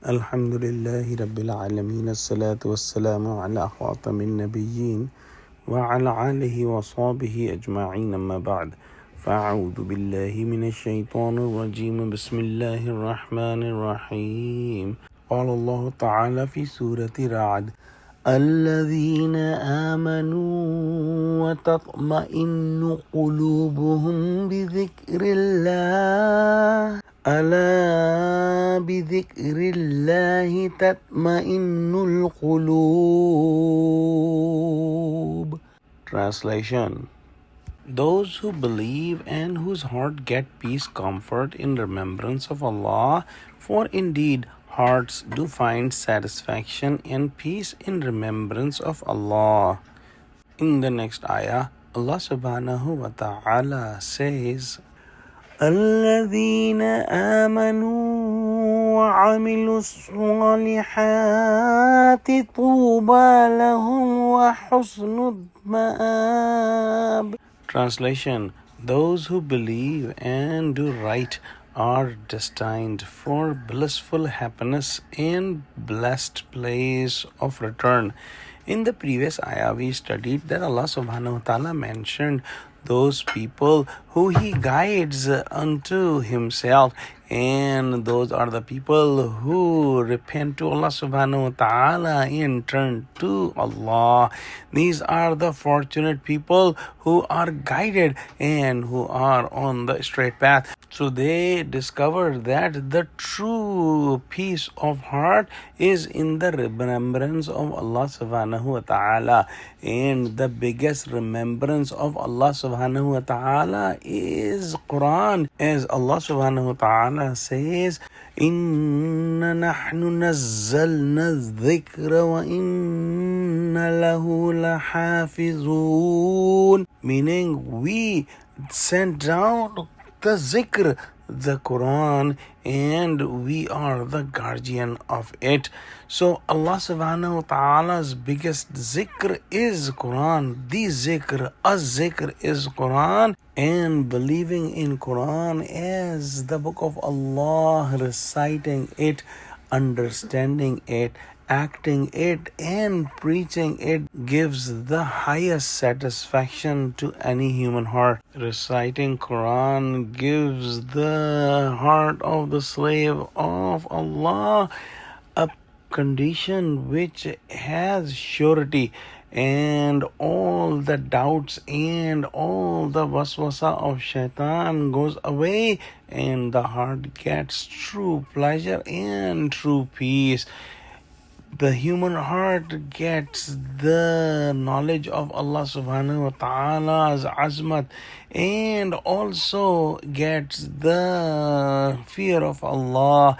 Alhamdulillahi Rabbil Alameen. As-salatu was-salamu ala khatamin nabiyyin wa ala alihi wa sahbihi ajma'in amma ba'd. Fa'udhu billahi minash shaitanir rajim. Bismillahir rahmanir rahim. Qala Allah ta'ala fi Surah Ra'ad. الذين آمنوا وتطمئن قلوبهم بذكر الله ألا بذكر الله تطمئن القلوب. Translation: Those who believe and whose heart get peace, comfort in remembrance of Allah, for indeed hearts do find satisfaction and peace in remembrance of Allah. In the next ayah, Allah subhanahu wa ta'ala says, الذين آمنوا وعملوا الصالحات طوبى لهم وحسن مآب. Translation: Those who believe and do right are destined for blissful happiness and blessed place of return. In the previous ayah, we studied that Allah subhanahu wa ta'ala mentioned those people who He guides unto Himself, and those are the people who repent to Allah subhanahu wa ta'ala and turn to Allah. These are the fortunate people who are guided and who are on the straight path. So they discover that the true peace of heart is in the remembrance of Allah subhanahu wa ta'ala. And the biggest remembrance of Allah subhanahu wa ta'ala is Quran. As Allah subhanahu wa ta'ala says, إِنَّا نَحْنُ نَزَّلْنَا الذِّكْرَ وَإِنَّا لَهُ لَحَافِظُونَ. Meaning, we sent down the zikr, the Quran, and we are the guardian of it. So Allah subhanahu wa ta'ala's biggest zikr is Quran. The zikr, az-zikr is Quran, and believing in Quran as the book of Allah, reciting it, understanding it, acting it, and preaching it gives the highest satisfaction to any human heart. Reciting Quran gives the heart of the slave of Allah a condition which has surety, and all the doubts and all the waswasa of shaitan goes away, and the heart gets true pleasure and true peace. The human heart gets the knowledge of Allah subhanahu wa ta'ala's azmat, and also gets the fear of Allah,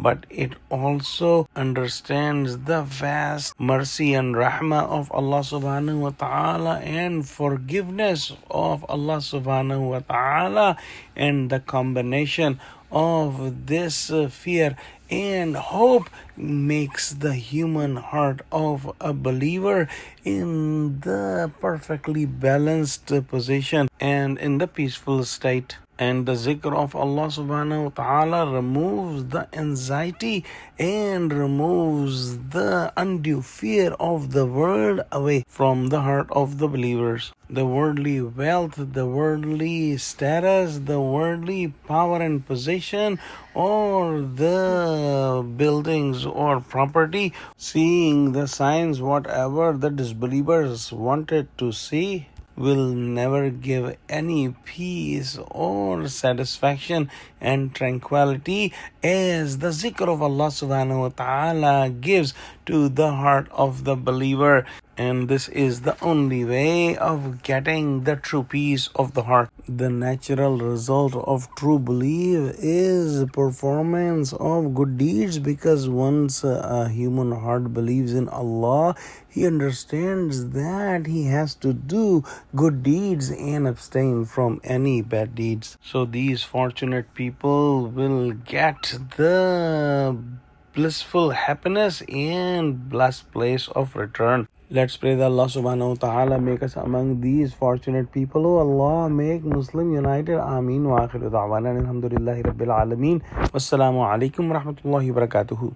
but it also understands the vast mercy and rahmah of Allah subhanahu wa ta'ala and forgiveness of Allah subhanahu wa ta'ala, and the combination of this fear and hope makes the human heart of a believer in the perfectly balanced position and in the peaceful state. And the zikr of Allah subhanahu wa ta'ala removes the anxiety and removes the undue fear of the world away from the heart of the believers. The worldly wealth, the worldly status, the worldly power and position, or the buildings or property, seeing the signs, whatever the disbelievers wanted to see, will never give any peace or satisfaction and tranquility as the zikr of Allah subhanahu wa ta'ala gives to the heart of the believer. And this is the only way of getting the true peace of the heart. The natural result of true belief is performance of good deeds, because once a human heart believes in Allah, he understands that he has to do good deeds and abstain from any bad deeds. So these fortunate people will get the blissful happiness and blessed place of return. Let's pray that Allah subhanahu wa ta'ala make us among these fortunate people. Oh Allah, make Muslim united. Ameen. Wa akhiru da'wana alhamdulillahi rabbil alameen. Wassalamu alaikum wa rahmatullahi wa barakatuhu.